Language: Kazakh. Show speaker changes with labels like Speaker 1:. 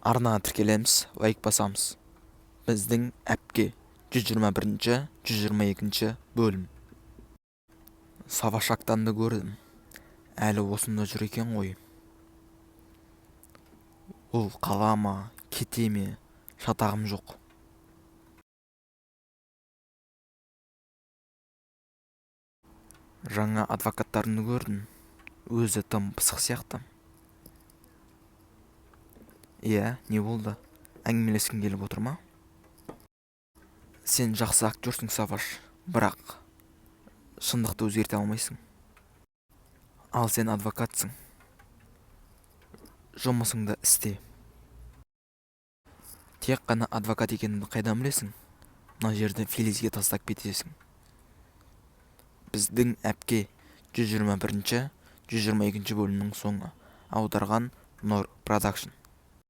Speaker 1: Арнаға тіркелеміз, лайк басамыз. Біздің әпке 121-122 бөлім. Савашақтанды көрдім. Әлі осында жүр екен ғой. Ол қала ма, кете ме, шатағым жоқ. Жаңа адвокаттарымды көрдім. Өзі тым пысық сияқты. Иә, не болды? Әңгімелескің келіп отыр ма? Сен жақсы актерсің, Саваш, бірақ шындықты өзгерте алмайсың. Ал сен адвокатсың. Жұмысыңды істе. Тек қана адвокат екеніңді қайдан білесің? Мына жерді Фелизге тастап кетесің. Біздің әпке 121-122 бөлімнің соңы. Аударған Нор Продакшн.